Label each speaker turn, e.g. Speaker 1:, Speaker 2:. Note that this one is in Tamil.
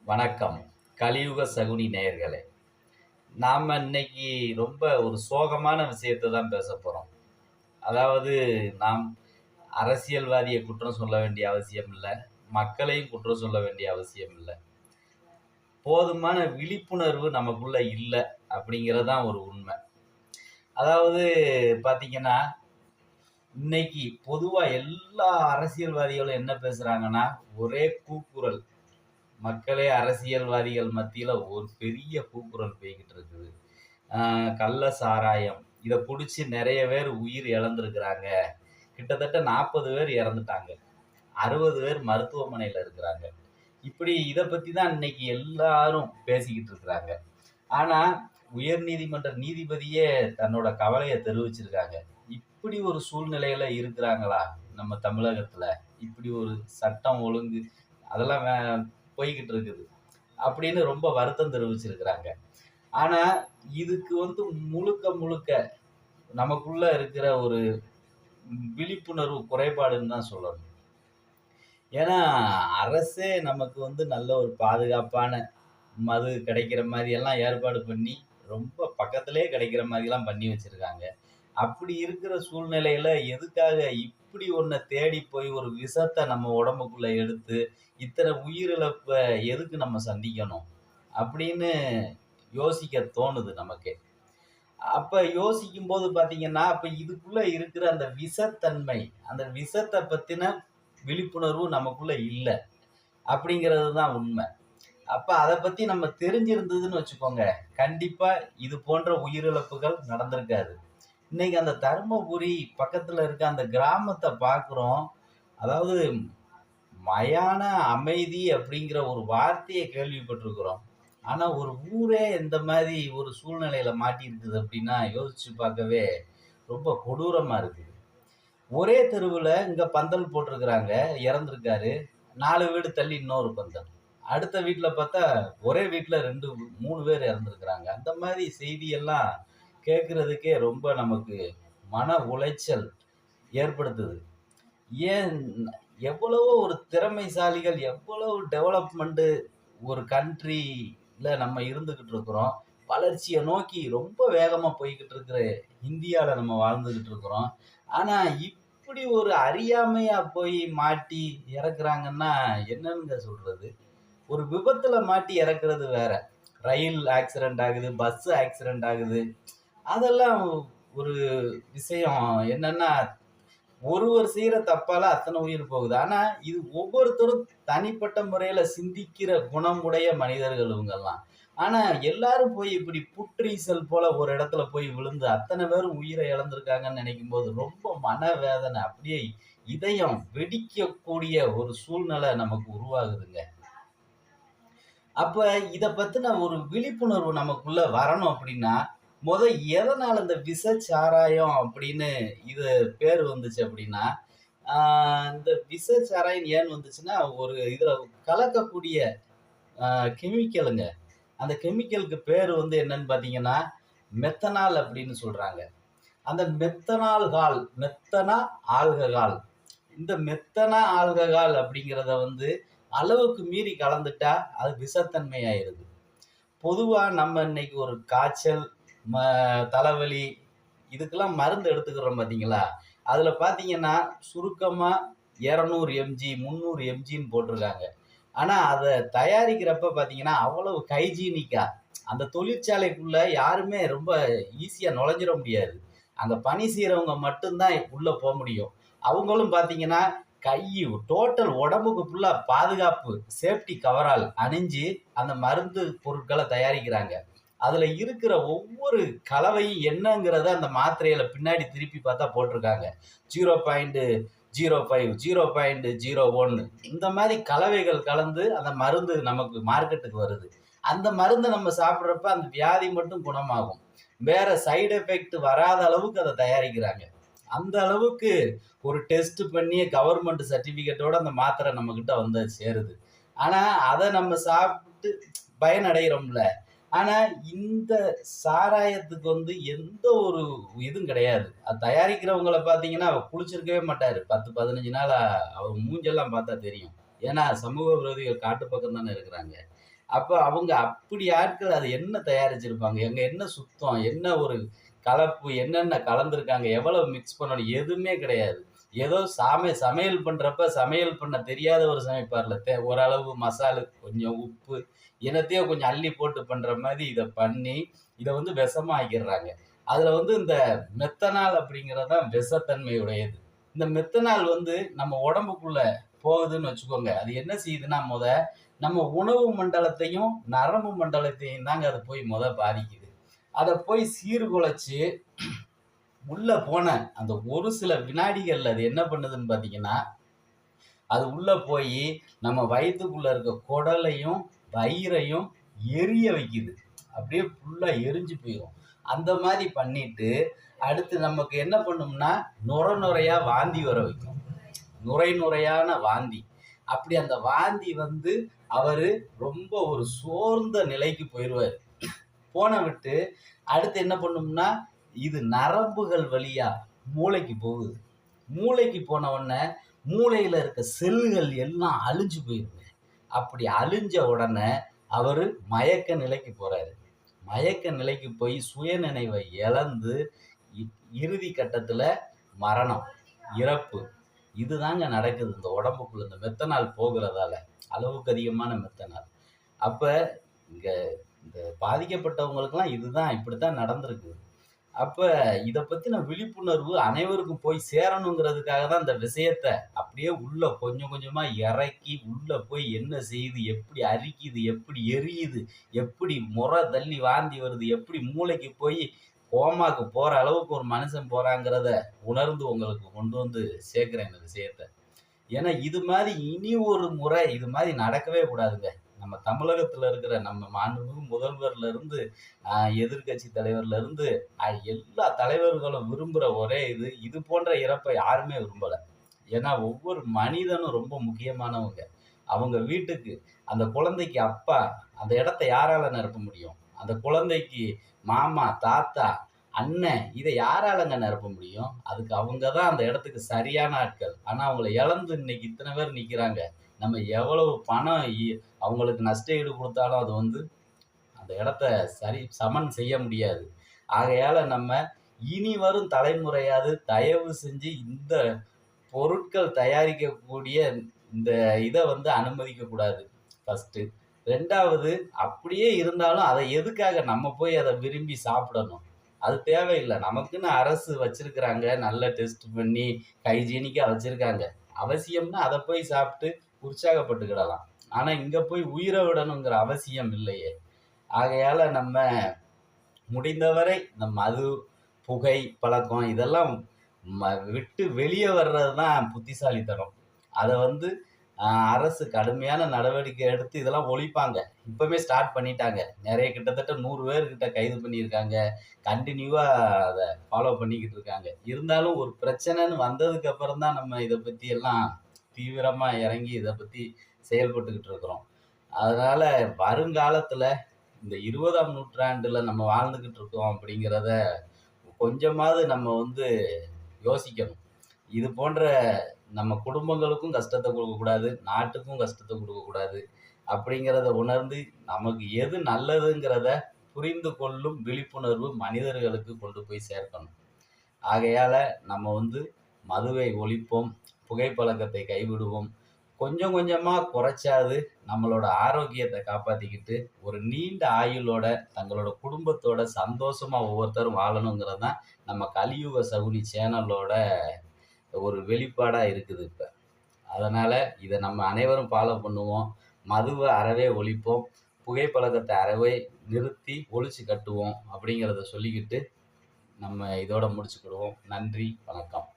Speaker 1: வணக்கம். கலியுக சகுனி நேயர்களே! நாம இன்னைக்கு ரொம்ப ஒரு சோகமான விஷயத்த தான் பேசப் போறோம். அதாவது நாம் அரசியல்வாதிய குற்றம் சொல்ல வேண்டிய அவசியம் இல்ல. மக்களையும் குற்றம் சொல்ல வேண்டிய அவசியம் இல்ல. போதுமான விழிப்புணர்வு நமக்குள்ள இல்ல அப்படிங்கிறது தான் ஒரு உண்மை. அதாவது பார்த்தீங்கன்னா, இன்னைக்கு பொதுவா எல்லா அரசியல்வாதிகளும் என்ன பேசுறாங்கன்னா, ஒரே கூக்குரல். மக்களே அரசியல்வாதிகள் மத்தியில ஒரு பெரிய கூக்குரல் போய்க்கிட்டு இருக்குது. கள்ள சாராயம். இத குடிச்சு நெறைய பேர் உயிர் இழந்திருக்கிறாங்க. கிட்டத்தட்ட 40 பேர் இறந்துட்டாங்க. 60 பேர் மருத்துவமனையில இருக்கிறாங்க. இப்படி இத பத்தி தான் இன்னைக்கு எல்லாரும் பேசிக்கிட்டு இருக்கிறாங்க. ஆனா, உயர்நீதிமன்ற நீதிபதியே தன்னோட கவலைய தெரிவிச்சிருக்காங்க. இப்படி ஒரு சூழ்நிலையில இருக்கிறாங்களா? நம்ம தமிழகத்துல. இப்படி ஒரு சட்டம் ஒழுங்கு அதெல்லாம் போய்க்கிட்டு இருக்குது. அப்படின்னு ரொம்ப வருத்தம் தெரிவிச்சிருக்கிறாங்க. ஆனா, இதுக்கு முழுக்க முழுக்க நமக்குள்ள இருக்கிற ஒரு விழிப்புணர்வு குறைபாடுன்னு தான் சொல்லணும். ஏன்னா, அரசே நமக்கு நல்ல ஒரு பாதுகாப்பான மது கிடைக்கிற மாரி எல்லாம் ஏற்பாடு பண்ணி, ரொம்ப பக்கத்திலேயே கிடைக்கிற மாரிலாம் பண்ணி வச்சிருக்காங்க. அப்படி இருக்கிற சூழ்நிலையில எதுக்காக இப்படி ஒண்ண தேடி போய் ஒரு விஷத்த நம்ம உடம்புக்குள்ள எடுத்து, இத்தனை உயிரிழப்ப எதுக்கு நம்ம சந்திக்கணும்? அப்படின்னு யோசிக்க தோணுது நமக்கே. அப்ப யோசிக்கும்போது பார்த்தீங்கன்னா, அப்ப இதுக்குள்ள இருக்கிற அந்த விஷத்தன்மை, அந்த விஷத்த பத்தின விழிப்புணர்வு நமக்குள்ள இல்ல. அப்படிங்கிறது தான் உண்மை. அப்ப அத பத்தி நம்ம தெரிஞ்சிருந்ததுன்னு வச்சுக்கோங்க, கண்டிப்பா இது போன்ற உயிரிழப்புகள் நடந்திருக்காது. இன்னைக்கு அந்த தர்மபுரி பக்கத்துல இருக்க அந்த கிராமத்த பார்க்குறோம். அதாவது மயான அமைதி அப்படிங்கிற ஒரு வார்த்தைய கேள்விப்பட்டிருக்கிறோம். ஆனா ஒரு ஊரே இந்த மாரி ஒரு சூழ்நிலையில மாட்டியிருக்குது அப்படின்னா, யோசிச்சு பார்க்கவே ரொம்ப கொடூரமா இருக்குது. ஒரே தெருவுல இங்க பந்தல் போட்டிருக்கிறாங்க. இறந்திருக்காரு. 4 வீடு தள்ளி இன்னொரு பந்தல். அடுத்த வீட்ல பார்த்தா, ஒரே வீட்ல 2, 3 பேர் இறந்திருக்கிறாங்க. அந்த மாரி செய்தியெல்லாம் கேட்கறதுக்கே ரொம்ப நமக்கு மன உளைச்சல் ஏற்படுத்துது. ஏன் எவ்வளவோ ஒரு திறமைசாலிகள், எவ்வளவு டெவலப்மெண்ட் ஒரு கண்ட்ரில நம்ம இருந்துகிட்டு இருக்கிறோம். வளர்ச்சிய நோக்கி ரொம்ப வேகமா போய்க்கிட்டு இருக்கிற இந்தியால நம்ம வாழ்ந்துகிட்டு இருக்கிறோம். ஆனா, இப்படி ஒரு அறியாமையா போய் மாட்டி இறக்குறாங்கன்னா, என்னங்க சொல்றது? ஒரு விபத்துல மாட்டி இறக்குறது வேற. ரயில் ஆக்சிடென்ட் ஆகுது, பஸ் ஆக்சிடென்ட் ஆகுது. அதெல்லாம் ஒரு விஷயம் என்னன்னா, ஒருவர் செய்யற தப்பால அத்தனை உயிர் போகுது. ஆனா, இது ஒவ்வொருத்தரும் தனிப்பட்ட முறையில சிந்திக்கிற குணமுடைய மனிதர்கள் இவங்கெல்லாம். ஆனா, எல்லாரும் போய் இப்படி புற்றீசல் போல ஒரு இடத்துல போய் விழுந்து அத்தனை பேரும் உயிரை இழந்திருக்காங்கன்னு நினைக்கும்போது ரொம்ப மனவேதனை. அப்படியே இதயம் வெடிக்கக்கூடிய ஒரு சூழ்நிலை நமக்கு உருவாகுதுங்க. அப்ப இத பத்தின ஒரு விழிப்புணர்வு நமக்குள்ள வரணும் அப்படின்னா, மொத எதனால இந்த விஷச்சாராயம் அப்படின்னு இது பேரு வந்துச்சு அப்படின்னா, ஆ இந்த விஷச்சாராயம் ஏன் வந்துச்சுன்னா, ஒரு இதுல கலக்கக்கூடிய கெமிக்கலுங்க. அந்த கெமிக்கலுக்கு பேரு என்னன்னு பார்த்தீங்கன்னா, மெத்தனால் அப்படின்னு சொல்றாங்க. அந்த மெத்தனால் மெத்தனா ஆல்கஹால். இந்த மெத்தனா ஆல்கஹால் அப்படிங்கிறத அளவுக்கு மீறி கலந்துட்டா, அது விஷத்தன்மை ஆயிருது. பொதுவா நம்ம இன்னைக்கு ஒரு காய்ச்சல், ம தலைவலி இதுக்கெல்லாம் மருந்து எடுத்துக்கிறோம் பார்த்தீங்களா? அதுல பார்த்தீங்கன்னா, சுருக்கமா 200 எம்ஜி, 300 எம்ஜின்னு போட்டிருக்காங்க. ஆனா, அத தயாரிக்கிறப்ப பார்த்தீங்கன்னா, அவ்வளவு ஹைஜீனிக்கா அந்த தொழிற்சாலைக்குள்ள யாருமே ரொம்ப ஈஸியா நுழைஞ்சிற முடியாது. அங்க பணி செய்றவங்க மட்டும் தான் உள்ள முடியும். அவங்களும் பார்த்தீங்கன்னா, கை டோட்டல் உடம்புக்கு ஃபுல்லா பாதுகாப்பு, சேஃப்டி கவரால் அணிஞ்சு அந்த மருந்து பொருட்கள தயாரிக்கிறாங்க. அதுல இருக்கிற ஒவ்வொரு கலவையும் என்னங்கிறத அந்த மாத்திரையில பின்னாடி திருப்பி பார்த்தா போட்டிருக்காங்க. 0.05, 0.01 இந்த மாரி கலவைகள் கலந்து அந்த மருந்து நமக்கு மார்க்கெட்டுக்கு வருது. அந்த மருந்த நம்ம சாப்பிடுறப்ப அந்த வியாதி மட்டும் குணமாகும். வேற சைடு எஃபெக்ட் வராத அளவுக்கு அத தயாரிக்கிறாங்க. அந்த அளவுக்கு ஒரு டெஸ்ட் பண்ணி கவர்ன்மென்ட் சர்டிபிகேட்டோட அந்த மாத்திரை நம்மகிட்ட வந்து சேருது. ஆனா, அத நம்ம சாப்பிட்டு பயனடைகிறோம்ல. ஆனா, இந்த சாராயத்துக்கு எந்த ஒரு இதுவும் கிடையாது. அது தயாரிக்கிறவங்கள பார்த்தீங்கன்னா, அவர் குளிச்சிருக்கவே மாட்டாரு. 10, 15 நாளா அவர் மூஞ்செல்லாம் பார்த்தா தெரியும். ஏன்னா, சமூக விரோதிகள் காட்டு பக்கம் தானே இருக்கிறாங்க. அப்ப அவங்க அப்படி ஆட்கள் அது என்ன தயாரிச்சிருப்பாங்க? அங்க என்ன சுத்தம்? என்ன ஒரு கலப்பு? என்னென்ன கலந்திருக்காங்க? எவ்வளவு மிக்ஸ் பண்ணணும்? எதுவுமே கிடையாது. ஏதோ சமையல் பண்றப்ப சமையல் பண்ண தெரியாதவர் சமைப்பார்ல. ஓரளவு மசாலு, கொஞ்சம் உப்பு, என்னத்தையோ கொஞ்சம் அள்ளி போட்டு பண்ற மாரி இத பண்ணி, இத வந்து விஷமா ஆக்கிர்றாங்க. அதுல வந்து இந்த மெத்தனால் அப்படிங்கிறது தான் விஷத்தன்மை உடையது. இந்த மெத்தனால் வந்து நம்ம உடம்புக்குள்ள போகுதுன்னு வச்சுக்கோங்க. அது என்ன செய்யுதுன்னா, நம்ம உணவு மண்டலத்தையும், நரம்பு மண்டலத்தையும் தாங்க அது போய் பாதிக்குது. அத போய் சீர்குலைச்சு, உள்ள போன அந்த ஒரு சில வினாடிகள்ல அது என்ன பண்ணுதுன்னு பார்த்தீங்கன்னா, அது உள்ள போயி நம்ம வயித்துக்குள்ள இருக்க குடலையும், வயிறையும் எரிய வைக்குது. அப்படியே ஃபுல்லா எரிஞ்சு போயிரும். அந்த மாரி பண்ணிட்டு, அடுத்து நமக்கு என்ன பண்ணும்னா, நுரையா வாந்தி வர வைக்கும். நுரையான வாந்தி. அப்படி அந்த வாந்தி வந்து அவரு ரொம்ப ஒரு சோர்ந்த நிலைக்கு போயிருவாரு. போன விட்டு அடுத்து என்ன பண்ணும்னா, இது நரம்புகள் வழியா மூளைக்கு போகுது. மூளைக்கு போன உடனே, மூளையில இருக்க செல்லுகள் எல்லாம் அழிஞ்சு போயிருங்க. அப்படி அழிஞ்ச உடனே அவரு மயக்க நிலைக்கு போறாரு. மயக்க நிலைக்கு போய் சுயநினைவை இழந்து, இ இறுதி கட்டத்துல மரணம், இறப்பு. இதுதாங்க நடக்குது இந்த உடம்புக்குள்ள இந்த மெத்தனால் போகுறதால. அளவுக்கு அதிகமான மெத்தனால். அப்ப இங்க இந்த பாதிக்கப்பட்டவங்களுக்கெல்லாம் இதுதான் இப்படித்தான் நடந்திருக்கு. அப்ப இத பத்தின விழிப்புணர்வு அனைவருக்கும் போய் சேரணுங்கிறதுக்காக தான் இந்த விஷயத்த அப்படியே உள்ள கொஞ்சம் கொஞ்சமா இறக்கி, உள்ள போய் என்ன செய்யுது? எப்படி அரிக்குது? எப்படி எரியுது? எப்படி தள்ளி வாந்தி வருது? எப்படி மூளைக்கு போய் கோமாக்கு போற அளவுக்கு ஒரு மனுஷன் போறாங்கிறத உணர்ந்து உங்களுக்கு கொண்டு வந்து சேர்க்கிறேன் இந்த விஷயத்த. ஏன்னா இது மாரி இனி ஒரு முறை இது மாரி நடக்கவே கூடாதுங்க. நம்ம தமிழகத்துல இருக்கிற நம்ம மாண்புமிகு முதல்வர்ல இருந்து, எதிர்க்கட்சி தலைவர்ல இருந்து, எல்லா தலைவர்களும் விரும்புற ஒரே இது போன்ற இறப்ப யாருமே விரும்பல. ஏன்னா ஒவ்வொரு மனிதனும் ரொம்ப முக்கியமானவங்க. அவங்க வீட்டுக்கு அந்த குழந்தைக்கு அப்பா, அந்த இடத்த யாரால நிரப்ப முடியும்? அந்த குழந்தைக்கு மாமா, தாத்தா, அண்ணன் இத யாராலங்க நிரப்ப முடியும்? அதுக்கு அவங்க தான் அந்த இடத்துக்கு சரியான ஆட்கள். ஆனா அவங்கள இழந்து இன்னைக்கு இத்தன பேர் நிக்கிறாங்க. நம்ம எவ்வளவு பணம் அவங்களுக்கு நஷ்ட ஈடு குடுத்தாலும் அது வந்து அந்த இடத்த சமன் செய்ய முடியாது. ஆகையால நம்ம இனி வரும் தலைமுறையாவது தயவு செஞ்சு இந்த பொருட்கள் தயாரிக்கக்கூடிய இந்த இத வந்து அனுமதிக்கக் கூடாது. ஃபர்ஸ்ட்டு. 2வது அப்படியே இருந்தாலும் அத எதுக்காக நம்ம போய் அத விரும்பி சாப்பிடணும்? அது தேவையில்ல. நமக்குன்னு அரசு வச்சிருக்கிறாங்க. நல்ல டெஸ்ட் பண்ணி ஹைஜீனிக்கா வச்சிருக்காங்க. அவசியம்னா அத போய் சாப்பிட்டு உற்சாகப்பட்டுக்கிடலாம். ஆனா இங்க போய் உயிர விடணுங்கிற அவசியம் இல்லையே! ஆகையால நம்ம முடிந்தவரை இந்த மது, புகை பழக்கம் இதெல்லாம் விட்டு வெளிய வர்றது தான் புத்திசாலித்தனம். அத வந்து அரசு கடுமையான நடவடிக்கை எடுத்து இதெல்லாம் ஒழிப்பாங்க. இப்பவே ஸ்டார்ட் பண்ணிட்டாங்க. நெறைய கிட்டத்தட்ட 100 பேர் கிட்ட கைது பண்ணியிருக்காங்க. கன்டினியூவா அத ஃபாலோ பண்ணிக்கிட்டு இருக்காங்க. இருந்தாலும் ஒரு பிரச்சனைன்னு வந்ததுக்கு அப்புறம் தான் நம்ம இத பத்தி எல்லாம் தீவிரமா இறங்கி இத பத்தி செயல்பட்டுக்கிட்டு இருக்கிறோம். அதனால வருங்காலத்துல இந்த 20ஆம் நூற்றாண்டுல நம்ம வாழ்ந்துகிட்டு இருக்கோம் அப்படிங்கிறத கொஞ்சமாவது நம்ம வந்து யோசிக்கணும். இது போன்ற நம்ம குடும்பங்களுக்கும் கஷ்டத்த குடுக்கக்கூடாது, நாட்டுக்கும் கஷ்டத்த குடுக்கக்கூடாது. அப்படிங்கிறத உணர்ந்து நமக்கு எது நல்லதுங்கிறத புரிந்து கொள்ளும் விழிப்புணர்வு மனிதர்களுக்கு கொண்டு போய் சேர்க்கணும். ஆகையால நம்ம வந்து மதுவை ஒழிப்போம், புகைப்பழக்கத்தை கைவிடுவோம். கொஞ்சம் கொஞ்சமா குறைச்சாது நம்மளோட ஆரோக்கியத்த காப்பாத்திக்கிட்டு, ஒரு நீண்ட ஆயுளோட தங்களோட குடும்பத்தோட சந்தோஷமா ஒவ்வொருத்தரும் வாழணுங்கிறது தான் நம்ம கலியுக சகுனி சேனலோட ஒரு வெளிப்பாடா இருக்குது இப்ப. அதனால இத நம்ம அனைவரும் ஃபாலோ பண்ணுவோம். மதுவ அறவே ஒழிப்போம். புகைப்பழக்கத்த அறவே நிறுத்தி ஒழிச்சு கட்டுவோம். அப்படிங்கிறத சொல்லிக்கிட்டு நம்ம இதோட முடிச்சுக்கிடுவோம். நன்றி, வணக்கம்.